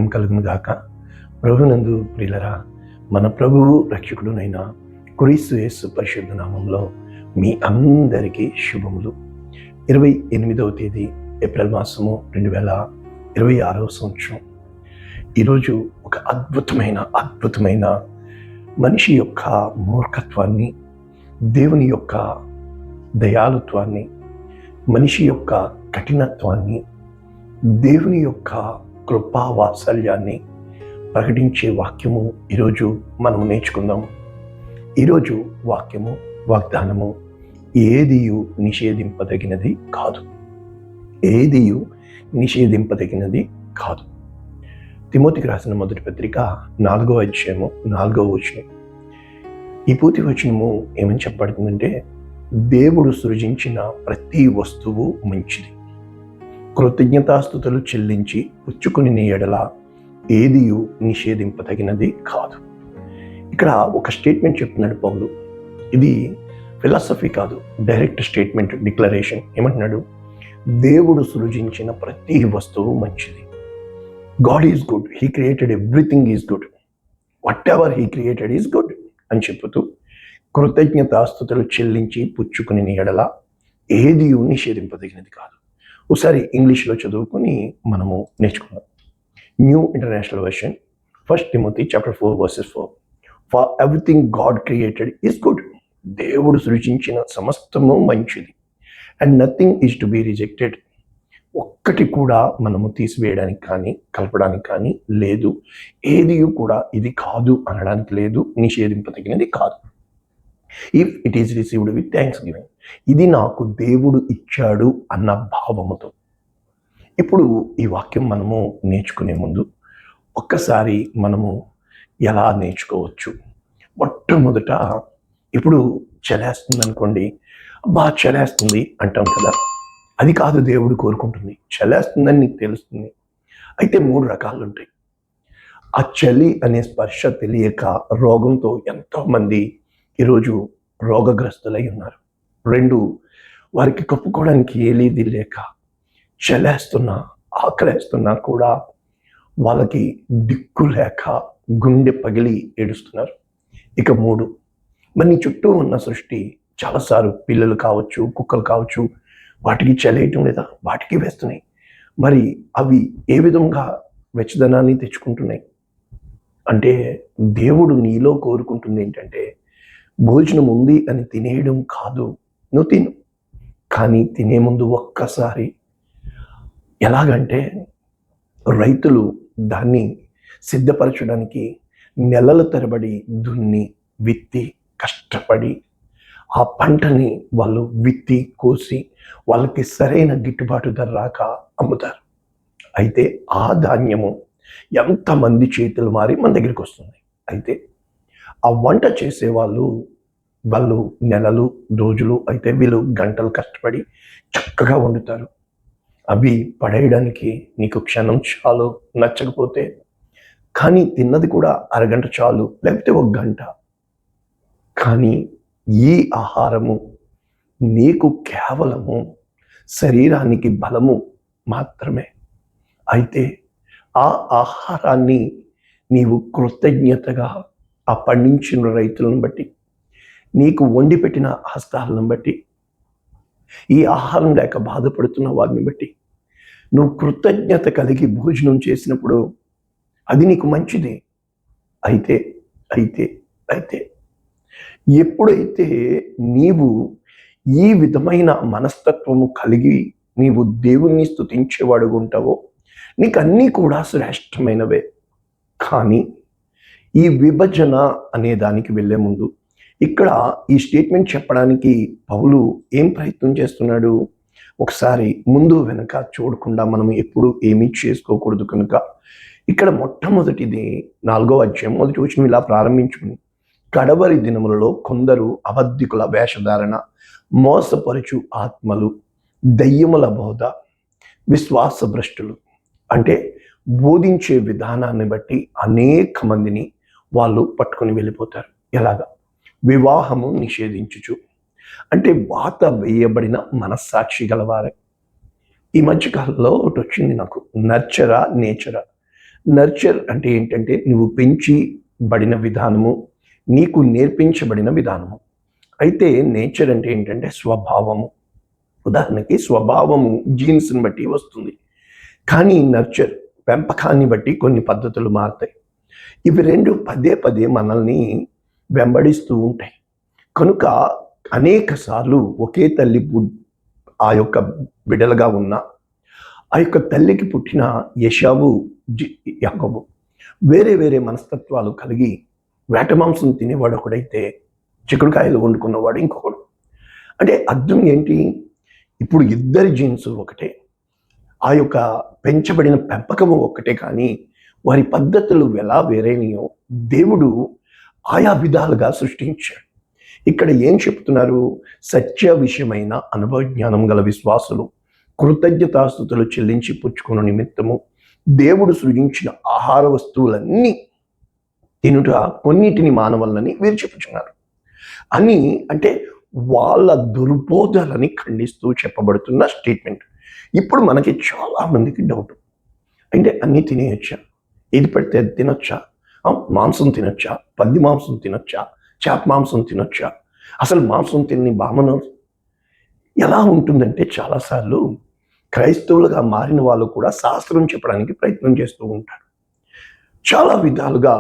మహిమ కలుగును గాక. ప్రభునందు ప్రియులరా, మన ప్రభువు రక్షకుడునైన క్రీస్తు యేసు పరిశుద్ధ నామంలో మీ అందరికీ శుభములు. 28వ తేదీ ఏప్రిల్ మాసము 2026వ సంవత్సరం. ఈరోజు ఒక అద్భుతమైన మనిషి యొక్క మూర్ఖత్వాన్ని, దేవుని యొక్క దయాళుత్వాన్ని, మనిషి యొక్క కఠినత్వాన్ని, దేవుని యొక్క కృపా వాత్సల్యాన్ని ప్రకటించే వాక్యము ఈరోజు మనం నేర్చుకుందాం. ఈరోజు వాక్యము, వాగ్దానము ఏదియు నిషేధింపదగినది కాదు. ఏదియు నిషేధింపదగినది కాదు. తిమోతికి రాసిన మొదటి పత్రిక 4వ అధ్యాయము 4వ వచనం. ఈ పూర్తి వచనము ఏమని చెప్పబడుతుందంటే, దేవుడు సృజించిన ప్రతి వస్తువు మంచిది, కృతజ్ఞతాస్తుతులు చెల్లించి పుచ్చుకుని ఎడల ఏదియు నిషేధింపదగినది కాదు. ఇక్కడ ఒక స్టేట్మెంట్ చెప్తున్నాడు పౌలు. ఇది ఫిలాసఫీ కాదు, డైరెక్ట్ స్టేట్మెంట్, డిక్లరేషన్. ఏమంటున్నాడు? దేవుడు సృజించిన ప్రతి వస్తువు మంచిది. God is good, he created everything is good, what ever he created is good అని చెబుతూ కృతజ్ఞతాస్తుతులు చెల్లించి పుచ్చుకుని ఎడల ఏదియు నిషేధింపదగినది కాదు. ఒకసారి ఇంగ్లీష్లో చదువుకొని మనము నేర్చుకుందాం. New international version, 1 Timothy chapter 4 verses 4. For everything God created is good. దేవుడు సృజించిన సమస్తము మంచిది. And nothing is to be rejected. ఒక్కటి కూడా మనము తీసివేయడానికి కానీ కలపడానికి కానీ లేదు. ఏది కూడా ఇది కాదు అనడానికి లేదు, నిషేధింపదగినది కాదు. If it is received with thanks giving. ఇది నాకు దేవుడు ఇచ్చాడు అన్న భావముతో. ఇప్పుడు ఈ వాక్యం మనము నేర్చుకునే ముందు ఒక్కసారి మనము ఎలా నేర్చుకోవచ్చు? మొట్టమొదట, ఇప్పుడు చలేస్తుంది అనుకోండి, చలేస్తుంది అంటాం కదా. అది కాదు దేవుడు కోరుకుంటుంది. చలేస్తుందని నీకు తెలుస్తుంది. అయితే 3 రకాలు ఉంటాయి. ఆ చలి అనే స్పర్శ తెలియక రోగంతో ఎంతోమంది ఈరోజు రోగగ్రస్తులై ఉన్నారు. 2, వారికి కప్పుకోవడానికి ఏలీది లేక చలేస్తున్నా, ఆకలేస్తున్నా కూడా వాళ్ళకి దిక్కు లేక గుండె పగిలి ఏడుస్తున్నారు. ఇక 3, మరి నీ చుట్టూ ఉన్న సృష్టి చాలాసార్లు, పిల్లలు కావచ్చు, కుక్కలు కావచ్చు, వాటికి చలేయటం లేదా, వాటికి వేస్తున్నాయి. మరి అవి ఏ విధంగా వెచ్చదనాన్ని తెచ్చుకుంటున్నాయి అంటే, దేవుడు నీలో కోరుకుంటుంది ఏంటంటే, భోజనం ఉంది అని తినేయడం కాదు. నువ్వు తిను, కానీ తినే ముందు ఒక్కసారి, ఎలాగంటే రైతులు దాన్ని సిద్ధపరచడానికి నెలల తరబడి దున్ని, విత్తి, కష్టపడి ఆ పంటని వాళ్ళు విత్తి, కోసి వాళ్ళకి సరైన గిట్టుబాటు ధర రాక అమ్ముతారు. అయితే ఆ ధాన్యము ఎంతమంది చేతులు మారి మన దగ్గరికి వస్తుంది. అయితే ఆ వంట చేసే వాళ్ళు నెలలు, రోజులు, అయితే వీళ్ళు గంటలు కష్టపడి చక్కగా వండుతారు. అవి పడేయడానికి నీకు క్షణం చాలు, నచ్చకపోతే. కానీ తిన్నది కూడా అరగంట చాలు, లేకపోతే 1 గంట. కానీ ఈ ఆహారము నీకు కేవలము శరీరానికి బలము మాత్రమే. అయితే ఆ ఆహారాన్ని నీవు కృతజ్ఞతగా ఆ పండించిన రైతులను బట్టి, నీకు వండి పెట్టిన హస్తాలను బట్టి, ఈ ఆహారం లేక బాధపడుతున్న వారిని బట్టి నువ్వు కృతజ్ఞత కలిగి భోజనం చేసినప్పుడు అది నీకు మంచిది. అయితే అయితే అయితే ఎప్పుడైతే నీవు ఈ విధమైన మనస్తత్వము కలిగి నీవు దేవుణ్ణి స్తుతించేవాడు ఉంటావో, నీకు అన్నీ కూడా శ్రేష్టమైనవే. కానీ ఈ విభజన అనే దానికి వెళ్ళే ముందు, ఇక్కడ ఈ స్టేట్మెంట్ చెప్పడానికి పౌలు ఏం ప్రయత్నం చేస్తున్నాడు? ఒకసారి ముందు వెనక చూడకుండా మనం ఎప్పుడు ఏమీ చేసుకోకూడదు. కనుక ఇక్కడ మొట్టమొదటిది 4వ అధ్యాయం 1వ వచనం ఇలా ప్రారంభించుకుని, కడవరి దినములలో కొందరు అబద్ధికుల వేషధారణ, మోసపరుచు ఆత్మలు, దయ్యముల బోధ, విశ్వాస భ్రష్టులు. అంటే బోధించే విధానాన్ని బట్టి అనేక మందిని వాళ్ళు పట్టుకొని వెళ్ళిపోతారు. ఎలాగా? వివాహము నిషేధించుచు, అంటే వాత వేయబడిన మనస్సాక్షి గలవారే. ఈ మధ్యకాలంలో ఒకటి వచ్చింది నాకు, నర్చరా నేచరా. నర్చర్ అంటే ఏంటంటే నువ్వు పెంచబడిన విధానము, నీకు నేర్పించబడిన విధానము. అయితే నేచర్ అంటే ఏంటంటే స్వభావము. ఉదాహరణకి స్వభావము జీన్స్ని బట్టి వస్తుంది, కానీ నర్చర్ పెంపకాన్ని బట్టి కొన్ని పద్ధతులు మారుతాయి. ఇవి రెండు పదే పదే మనల్ని వెంబడిస్తూ ఉంటాయి. కనుక అనేక సార్లు ఒకే తల్లి ఆ యొక్క బిడ్డలుగా ఉన్న ఆ యొక్క తల్లికి పుట్టిన ఏశావు, యాకోబు వేరే వేరే మనస్తత్వాలు కలిగి వేట మాంసం తినేవాడు ఒకడైతే చిక్కుడుకాయలు వండుకున్నవాడు ఇంకొకడు. అంటే అర్థం ఏంటి? ఇప్పుడు ఇద్దరి జీన్స్ ఒకటే, ఆ యొక్క పెంచబడిన పెంపకము ఒక్కటే, కానీ వారి పద్ధతులు ఎలా వేరైనయో దేవుడు ఆయా విధాలుగా సృష్టించాడు. ఇక్కడ ఏం చెప్తున్నారు? సత్య విషయమైన అనుభవ జ్ఞానం గల విశ్వాసులు కృతజ్ఞతాస్తుతులు చెల్లించి పుచ్చుకున్న నిమిత్తము దేవుడు సృజించిన ఆహార వస్తువులన్నీ తినుట కొన్నిటిని మానవల్లని వీరు చెప్పుచున్నారు అని, అంటే వాళ్ళ దుర్బోధలని ఖండిస్తూ చెప్పబడుతున్న స్టేట్మెంట్. ఇప్పుడు మనకి చాలా మందికి డౌట్, అంటే అన్నీ తినేయచ్చా? ఏది పడితే అది తినొచ్చా? మాంసం తినొచ్చా? పంది మాంసం తినొచ్చా? చేప మాంసం తినొచ్చా? అసలు మాంసం తిని బామను ఎలా ఉంటుందంటే, చాలాసార్లు క్రైస్తవులుగా మారిన వాళ్ళు కూడా శాస్త్రం చెప్పడానికి ప్రయత్నం చేస్తూ ఉంటారు. చాలా విధాలుగా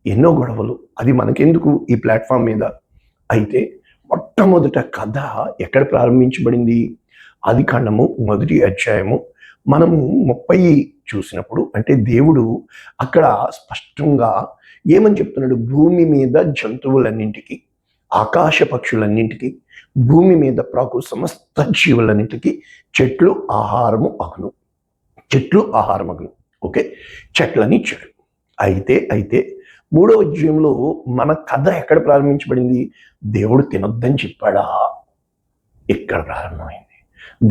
ఎన్నో గొడవలు. అది మనకెందుకు ఈ ప్లాట్ఫామ్ మీద. అయితే మొట్టమొదట కథ ఎక్కడ ప్రారంభించబడింది? ఆదికాండము 1వ అధ్యాయము మనము 30 చూసినప్పుడు, అంటే దేవుడు అక్కడ స్పష్టంగా ఏమని చెప్తున్నాడు? భూమి మీద జంతువులన్నింటికి, ఆకాశ పక్షులన్నింటికి, భూమి మీద ప్రాకు సమస్త జీవులన్నింటికి చెట్లు ఆహారము అగును. చెట్లు ఆహారమగును. ఓకే, చెట్లని ఇచ్చాడు. అయితే 3వ అధ్యాయంలో మన కథ ఎక్కడ ప్రారంభించబడింది? దేవుడు తినొద్దని చెప్పాడా? ఇక్కడ ప్రారంభమైంది.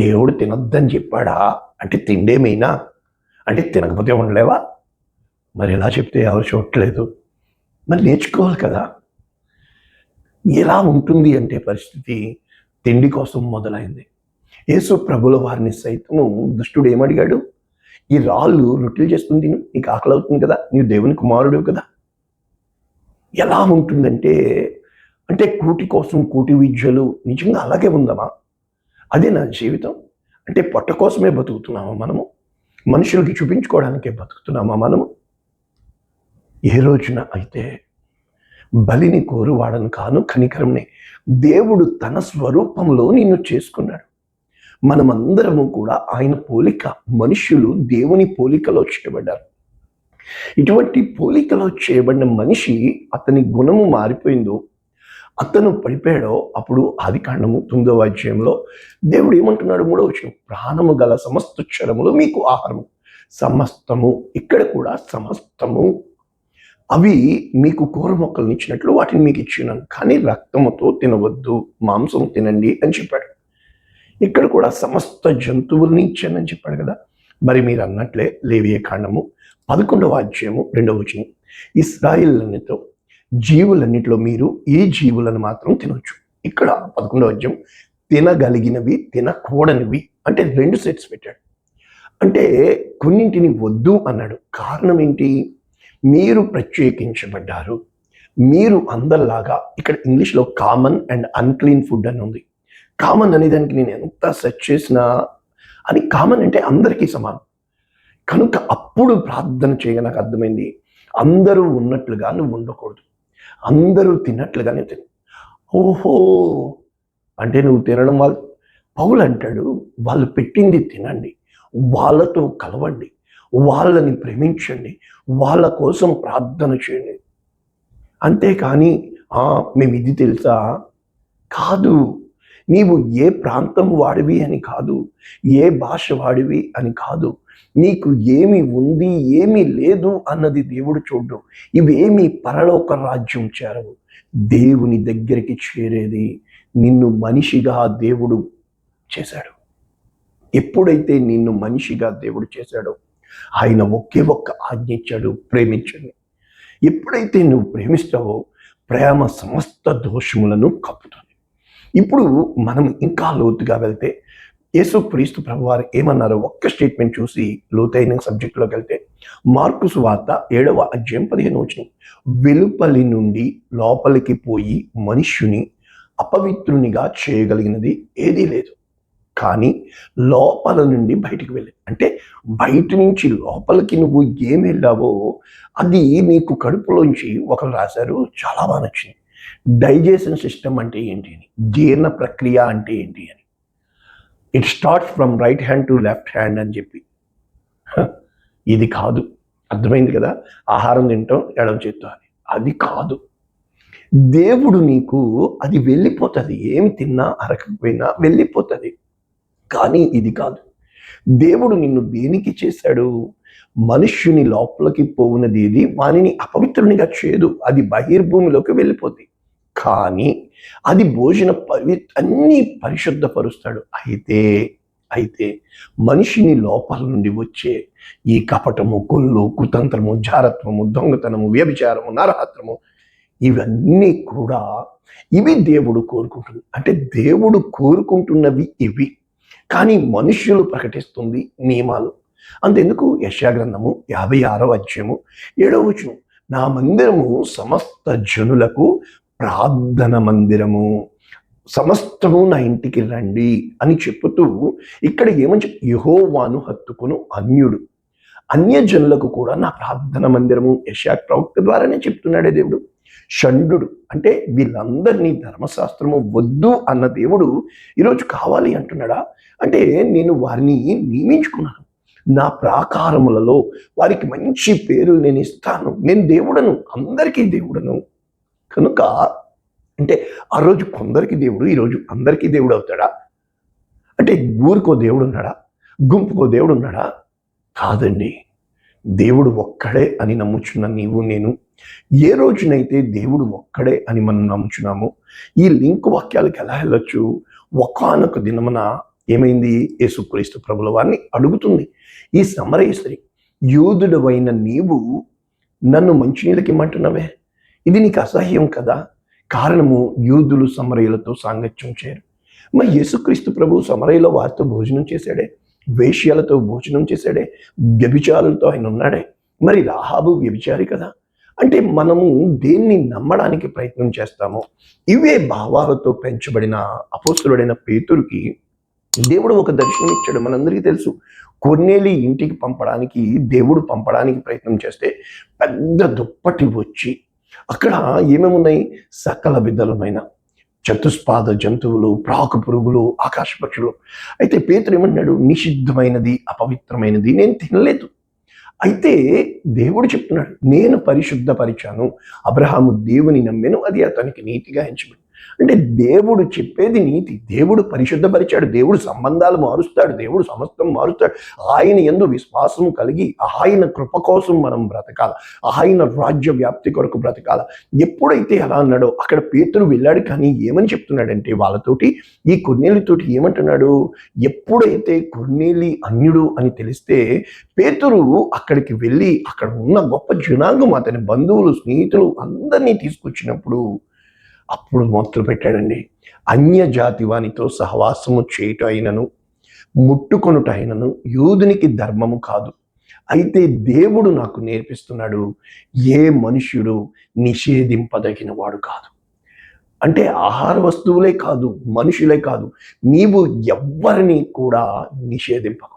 దేవుడు తినొద్దని చెప్పాడా? అంటే తిండేమైనా, అంటే తినకపోతే ఉండలేవా? మరి ఎలా చెప్తే ఎవరు చూడట్లేదు? మరి నేర్చుకోవాలి కదా. ఎలా ఉంటుంది అంటే పరిస్థితి తిండి కోసం మొదలైంది. యేసు ప్రభుల వారిని సైతము దుష్టుడు ఏమడిగాడు? ఈ రాళ్ళు రొట్టెలు చేసుకుని తిను, నీకు ఆకలి అవుతుంది కదా, నీవు దేవుని కుమారుడు కదా. ఎలా ఉంటుందంటే, అంటే కూటి కోసం కూటి విద్యలు నిజంగా అలాగే ఉందమా? అదే నా జీవితం. అంటే పొట్ట కోసమే బతుకుతున్నామా మనము? మనుషులకి చూపించుకోవడానికే బతుకుతున్నామా మనము? ఏ రోజున అయితే బలిని కోరువాడను కాను, కనికరంని. దేవుడు తన స్వరూపంలో నిన్ను చేసుకున్నాడు. మనమందరము కూడా ఆయన పోలిక, మనుష్యులు దేవుని పోలికలో చేయబడ్డారు. ఇటువంటి పోలికలో చేయబడిన మనిషి, అతని గుణము మారిపోయిందో, అతను పడిపోయాడో, అప్పుడు ఆదికాండము 9వ అధ్యాయంలో దేవుడు ఏమంటున్నాడు? 3వ వచనం, ప్రాణము గల సమస్త చరములు మీకు ఆహారము. సమస్తము, ఇక్కడ కూడా సమస్తము. అవి మీకు కూర మొక్కలను ఇచ్చినట్లు వాటిని మీకు ఇచ్చినాను, కానీ రక్తముతో తినవద్దు, మాంసం తినండి అని చెప్పాడు. ఇక్కడ కూడా సమస్త జంతువుల్ని ఇచ్చానని చెప్పాడు కదా. మరి మీరు అన్నట్లే లేవియ కాండము 11వ అధ్యాయము 2వ వచనం, ఇశ్రాయేలులన్నితో జీవులన్నిటిలో మీరు ఈ జీవులను మాత్రం తినొచ్చు. ఇక్కడ 11వ అధ్యాయం తినగలిగినవి, తినకూడనివి అంటే 2 సెట్స్ పెట్టాడు. అంటే కొన్నింటిని వద్దు అన్నాడు. కారణం ఏంటి? మీరు ప్రత్యేకించబడ్డారు. మీరు అందరిలాగా, ఇక్కడ ఇంగ్లీష్లో కామన్ అండ్ అన్క్లీన్ ఫుడ్ అని ఉంది. కామన్ అనే దానికి నేను ఎంత సెర్చ్ చేసినా, అని కామన్ అంటే అందరికీ సమానం. కనుక అప్పుడు ప్రార్థన చేయగా నాకు అర్థమైంది, అందరూ ఉన్నట్లుగా నువ్వు ఉండకూడదు, అందరూ తిన్నట్లుగానే తిను. ఓహో, అంటే నువ్వు తినడం పౌలు అంటాడు, వాళ్ళు పెట్టింది తినండి, వాళ్ళతో కలవండి, వాళ్ళని ప్రేమించండి, వాళ్ళ కోసం ప్రార్థన చేయండి. అంతేకాని మేము ఇది తెలుసా కాదు. నీవు ఏ ప్రాంతం వాడివి అని కాదు, ఏ భాష వాడివి అని కాదు, నీకు ఏమి ఉంది ఏమి లేదు అన్నది దేవుడు చూడు. ఇవేమి పరలోక రాజ్యం చేరవు. దేవుని దగ్గరికి చేరేది నిన్ను మనిషిగా దేవుడు చేశాడు. ఎప్పుడైతే నిన్ను మనిషిగా దేవుడు చేశాడో, ఆయన ఒకే ఒక్క ఆజ్ఞ ఇచ్చాడు, ప్రేమించండి. ఎప్పుడైతే నువ్వు ప్రేమిస్తావో, ప్రేమ సమస్త దోషములను కప్పుతుంది. ఇప్పుడు మనం ఇంకా లోతుగా వెళ్తే, యేసుక్రీస్తు ప్రభువారు ఏమన్నారో ఒక్క స్టేట్మెంట్ చూసి లోతైన సబ్జెక్టులోకి వెళ్తే, మార్కు సువార్త 7వ అధ్యాయం 15వ వచనం, వెలుపలి నుండి లోపలికి పోయి మనుష్యుని అపవిత్రునిగా చేయగలిగినది ఏదీ లేదు, కానీ లోపల నుండి బయటికి వెళ్ళి, అంటే బయట నుంచి లోపలికి నువ్వు ఏం వెళ్ళావో అది నీకు కడుపులోంచి ఒకరు రాశారు, చాలా బాగా నచ్చింది. డైజెషన్ సిస్టమ్ అంటే ఏంటి అని, జీర్ణ ప్రక్రియ అంటే ఏంటి అని. It starts from right hand to left hand అని చెప్పి. ఇది కాదు, అర్థమైంది కదా, ఆహారం తింటాం ఎడమ చేత్తో అని, అది కాదు. దేవుడు నీకు అది వెళ్ళిపోతుంది, ఏమి తిన్నా అరకపోయినా వెళ్ళిపోతుంది, కానీ ఇది కాదు. దేవుడు నిన్ను దేనికి చేశాడు? మనుష్యుని లోపలికి పోవునది ఇది వానిని అపవిత్రునిగా చేయదు, అది బహిర్భూమిలోకి వెళ్ళిపోతుంది, కానీ అది భోజన అన్నీ పరిశుద్ధపరుస్తాడు. అయితే మనిషిని లోపల నుండి వచ్చే ఈ కపటము, కొల్లు, కుతంత్రము, జారత్వము, దొంగతనము, వ్యభిచారము, నరహత్రము, ఇవన్నీ కూడా ఇవి దేవుడు కోరుకుంటుంది. అంటే దేవుడు కోరుకుంటున్నవి ఇవి, కానీ మనుష్యులు ప్రకటిస్తుంది నియమాలు. అంతెందుకు, యెషయా గ్రంథము 56వ అధ్యాయము 7వ వచనం, నా మందిరము సమస్త జనులకు ప్రార్థన మందిరము, సమస్తము నా ఇంటికి రండి అని చెప్పుతూ ఇక్కడ ఏమని యెహోవాను హత్తుకును అన్యుడు, అన్యజనులకు కూడా నా ప్రార్థన మందిరము, యెషయా ప్రవక్త ద్వారానే చెప్తున్నాడే దేవుడు. షండు అంటే వీళ్ళందరినీ ధర్మశాస్త్రము వద్దు అన్న దేవుడు ఈరోజు కావాలి అంటున్నాడా? అంటే నేను వారిని నియమించుకున్నాను, నా ప్రాకారములలో వారికి మంచి పేరు నేను ఇస్తాను, నేను దేవుడను, అందరికీ దేవుడను. కనుక అంటే ఆ రోజు కొందరికి దేవుడు, ఈరోజు అందరికీ దేవుడు అవుతాడా? అంటే ఊరికో దేవుడు ఉన్నాడా? గుంపుకో దేవుడు ఉన్నాడా? కాదండి, దేవుడు ఒక్కడే అని నమ్ముచున్న నీవు నేను ఏ రోజునైతే దేవుడు ఒక్కడే అని మనం నమ్ముచున్నామో ఈ లింక్ వాక్యాలకు ఎలా వెళ్ళొచ్చు? ఒకానొక దినమున ఏమైంది? యేసుక్రీస్తు ప్రభుల వారిని అడుగుతుంది ఈ సమరయ స్త్రీ, యూదుడవైన నీవు నన్ను మంచినీళ్ళకి ఇమ్మంటున్నావే, ఇది నీకు అసహ్యం కదా? కారణము యూదులు సమరయులతో సాంగత్యం చేయరు. మరి యేసుక్రీస్తు ప్రభు సమరయుల వారితో భోజనం చేశాడే, వేశ్యలతో భోజనం చేశాడే, వ్యభిచారులతో ఆయన ఉన్నాడే. మరి రాహాబు వ్యభిచారి కదా? అంటే మనము దేన్ని నమ్మడానికి ప్రయత్నం చేస్తామో ఇవే భావాలతో పెంచబడిన అపోస్తలుడైన పేతురుకి దేవుడు ఒక దర్శనం ఇచ్చాడు. మనందరికీ తెలుసు, కొర్నేలి ఇంటికి పంపడానికి దేవుడు పంపడానికి ప్రయత్నం చేస్తే పెద్ద దుప్పటి వచ్చి అక్కడ ఏమేమి ఉన్నాయి? సకల విధములైన చతుష్పాద జంతువులు, ప్రాకు పురుగులు, ఆకాశ పక్షులు. అయితే పేతురు ఏమన్నాడు? నిషిద్ధమైనది, అపవిత్రమైనది నేను తినలేదు. అయితే దేవుడు చెప్తున్నాడు, నేను పరిశుద్ధపరిచాను, అబ్రహాము దేవుని నమ్మెను, అది అతనికి నీతిగా ఎంచబడింది. అంటే దేవుడు చెప్పేది నీతి, దేవుడు పరిశుద్ధపరిచాడు, దేవుడు సంబంధాలు మారుస్తాడు, దేవుడు సమస్తం మారుస్తాడు. ఆయన యందు విశ్వాసం కలిగి ఆయన కృప కోసం మనం బ్రతకాల, ఆయన రాజ్య వ్యాప్తి కొరకు బ్రతకాల. ఎప్పుడైతే అలా అన్నాడో అక్కడ పేతురు వెళ్ళాడు, కానీ ఏమని చెప్తున్నాడంటే వాళ్ళతోటి, ఈ కొర్నేలితోటి ఏమంటున్నాడు? ఎప్పుడైతే కొర్నేలి అన్యుడు అని తెలిస్తే పేతురు అక్కడికి వెళ్ళి అక్కడ ఉన్న గొప్ప జనాంగం, అతని బంధువులు, స్నేహితులు అందరినీ తీసుకొచ్చినప్పుడు అప్పుడు మొదలు పెట్టాడండి. అన్య జాతి వానితో సహవాసము చేయుట అయినను ముట్టుకొనుట అయినను యూదునికి ధర్మము కాదు. అయితే దేవుడు నాకు నేర్పిస్తున్నాడు, ఏ మనుష్యుడు నిషేధింపదగిన వాడు కాదు. అంటే ఆహార వస్తువులే కాదు, మనుషులే కాదు, నీవు ఎవ్వరిని కూడా నిషేధింపకూడదు.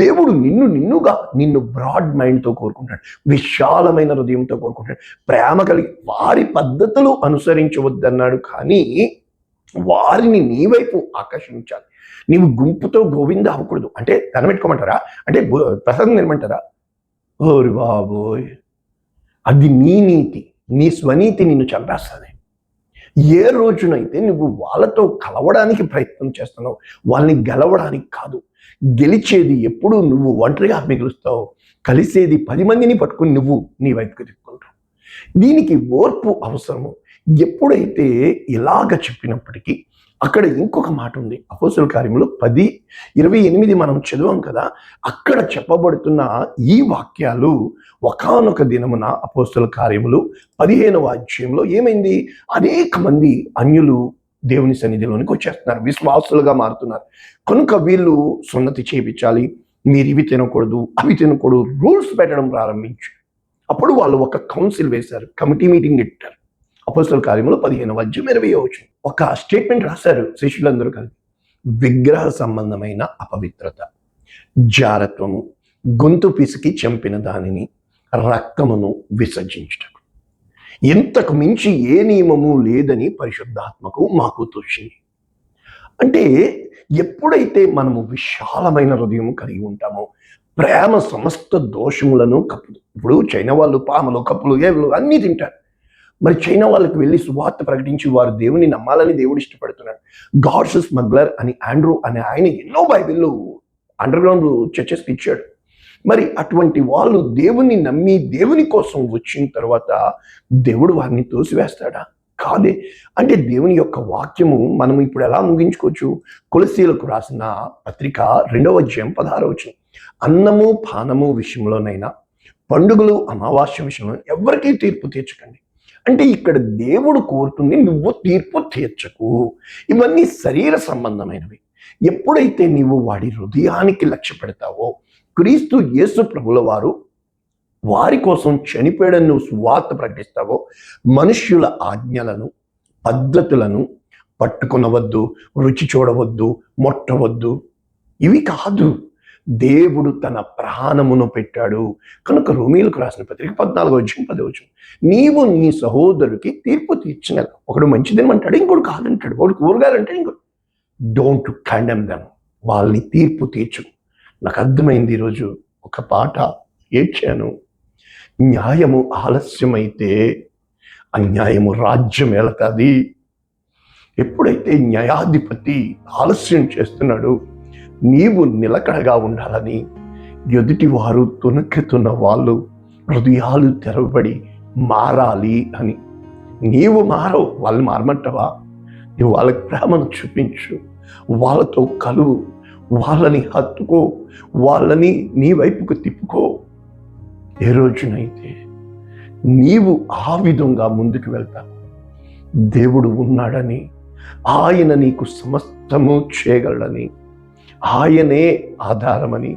దేవుడు నిన్ను బ్రాడ్ మైండ్తో కోరుకుంటాడు, విశాలమైన హృదయంతో కోరుకుంటాడు, ప్రేమ కలిగి వారి పద్ధతులు అనుసరించవద్దన్నాడు, కానీ వారిని నీ వైపు ఆకర్షించాలి. నీవు గుంపుతో గోవింద అవ్వకూడదు. అంటే దండం పెట్టుకోమంటారా? అంటే ప్రసాదం తినమంటారా? ఓరి బాబోయ్, అది నీ నీతి, నీ స్వనీతి నిన్ను చంపేస్తుంది. ఏ రోజునైతే నువ్వు వాళ్ళతో కలవడానికి ప్రయత్నం చేస్తున్నావు, వాళ్ళని గెలవడానికి కాదు. గెలిచేది ఎప్పుడు నువ్వు ఒంటరిగా మిగులుస్తావు, కలిసేది 10 మందిని పట్టుకుని నువ్వు నీ వైపుకి తిప్పుకుంటావు. దీనికి ఓర్పు అవసరము. ఎప్పుడైతే ఇలాగ చెప్పినప్పటికీ అక్కడ ఇంకొక మాట ఉంది. అపోస్తలుల కార్యములు 10:28 మనం చదివాం కదా, అక్కడ చెప్పబడుతున్న ఈ వాక్యాలు ఒకానొక దినమున అపోస్తలుల కార్యములు 15వ అధ్యాయంలో ఏమైంది? అనేక మంది అన్యులు దేవుని సన్నిధిలోనికి వచ్చేస్తున్నారు, విశ్వాసులుగా మారుతున్నారు. కనుక వీళ్ళు సున్నతి చేయించాలి, మీరు ఇవి తినకూడదు అవి తినకూడదు రూల్స్ పెట్టడం ప్రారంభించారు. అప్పుడు వాళ్ళు ఒక కౌన్సిల్ వేశారు, కమిటీ మీటింగ్ పెట్టారు. అపోస్తలుల కార్యములు 15:20 ఒక స్టేట్మెంట్ రాశారు శిష్యులందరూ కలిసి. విగ్రహ సంబంధమైన అపవిత్రత, జారత్వము, గొంతు పిసికి చంపిన దానిని, రక్తమును విసర్జించటం, ఇంతకు మించి ఏ నియమము లేదని పరిశుద్ధాత్మకు మాకు తోచింది. అంటే ఎప్పుడైతే మనము విశాలమైన హృదయం కలిగి ఉంటామో ప్రేమ సమస్త దోషములను కప్పుదు. ఇప్పుడు చైనా వాళ్ళు పాములు, కప్పులు, ఏవులు అన్నీ తింటారు. మరి చైనా వాళ్ళకి వెళ్ళి సువార్త ప్రకటించి వారు దేవుని నమ్మాలని దేవుడు ఇష్టపడుతున్నాడు. గాడ్స్ స్మగ్లర్ అని ఆండ్రూ అనే ఆయన ఎన్నో బైబిళ్ళు అండర్ గ్రౌండ్ చర్చెస్కి ఇచ్చాడు. మరి అటువంటి వాళ్ళు దేవుని నమ్మి దేవుని కోసం వచ్చిన తర్వాత దేవుడు వారిని తోసివేస్తాడా? కాదే. అంటే దేవుని యొక్క వాక్యము మనం ఇప్పుడు ఎలా ముగించుకోవచ్చు? కొలసీలకు రాసిన పత్రిక 2:16 అన్నము పానము విషయంలోనైనా, పండుగలు అమావాస్య విషయంలో ఎవరికీ తీర్పు తీర్చకండి. అంటే ఇక్కడ దేవుడు కోరుతుంది నువ్వు తీర్పు తీర్చకు. ఇవన్నీ శరీర సంబంధమైనవి. ఎప్పుడైతే నీవు వాడి హృదయానికి లక్ష్య పెడతావో, క్రీస్తు యేసు ప్రభుల వారు వారి కోసం చనిపోయాడని నువ్వు సువార్త ప్రకటిస్తావో, మనుష్యుల ఆజ్ఞలను పద్ధతులను పట్టుకొనవద్దు, రుచి చూడవద్దు, మొట్టవద్దు, ఇవి కాదు. దేవుడు తన ప్రాణమును పెట్టాడు. కనుక రోమీయులకు రాసిన పత్రిక 14:10 నీవు నీ సహోదరుకి తీర్పు తీర్చిన, ఒకడు మంచిదేమంటాడు, ఇంకోటి కాదంటాడు, ఒకడు కూరగాయలంటే ఇంకోటి. డోంట్ కండెమ్ దెమ్, వాళ్ళని తీర్పు తీర్చు. నాకు అర్థమైంది ఈరోజు ఒక పాట ఏడ్చాను. న్యాయము ఆలస్యమైతే అన్యాయము రాజ్యం ఏలతాది. ఎప్పుడైతే న్యాయాధిపతి ఆలస్యం చేస్తున్నాడు, నీవు నిలకడగా ఉండాలని ఎదుటి వారు తొణుకుతున్న వాళ్ళు హృదయాలు తెరవబడి మారాలి అని. నీవు మారవు, వాళ్ళు మారమంటావా? నువ్వు వాళ్ళకి ప్రేమను చూపించు, వాళ్ళతో కలువు, వాళ్ళని హత్తుకో, వాళ్ళని నీ వైపుకు తిప్పుకో. ఏ రోజునైతే నీవు ఆ విధంగా ముందుకు వెళ్తావు, దేవుడు ఉన్నాడని, ఆయన నీకు సమస్తము చేయగలడని, ఆయనే ఆధారమని,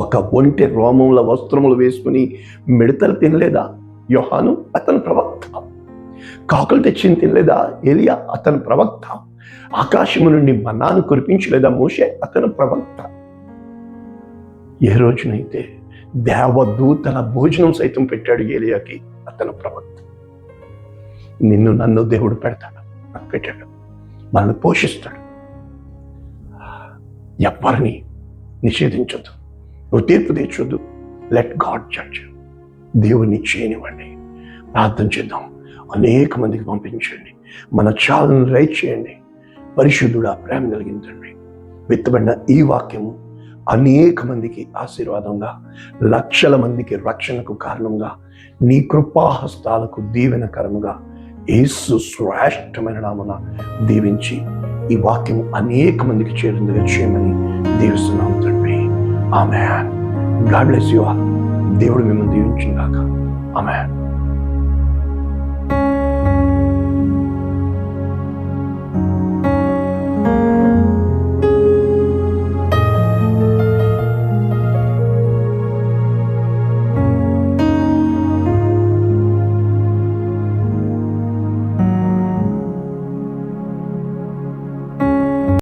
ఒక ఒంటె రోమముల వస్త్రములు వేసుకుని మిడతలు తినలేదా యోహాను? అతను ప్రవక్త. కాకులు తెచ్చింది తినలేదా ఏలియా? అతను ప్రవక్త. ఆకాశము నుండి మన్నాను కురిపించలేదా మోషే? అతను ప్రవక్త. ఏ రోజునైతే దేవదూతల భోజనం సైతం పెట్టాడు ఏలియాకి, అతను ప్రవక్త. నిన్ను నన్ను దేవుడు పెడతాడు, నాకు పెట్టాడు, మనల్ని పోషిస్తాడు. ఎవరిని నిషేధించొద్దు, నువ్వు తీర్పు తీర్చొద్దు. Let God judge. దేవుని చేయనివ్వండి. ప్రార్థన చేద్దాం. అనేక మందికి పంపించండి. మన ఛానల్ని లైక్ చేయండి. పరిశుద్ధుడా, ప్రేమ కలిగిన తండ్రి, విత్తబడిన ఈ వాక్యము అనేక మందికి ఆశీర్వాదంగా, లక్షల మందికి రక్షణకు కారణంగా, నీ కృపాహస్తాలకు దీవెనకరముగా యేసు శ్రేష్టమైన నామమున దీవించి ఈ వాక్యము అనేక మందికి చేరుందిగా చేయమని దీవిస్తున్నాం తండ్రి. Amen. God bless you all. దేవుడు మిమ్మల్ని దీవించును గాక. ఆమేన్.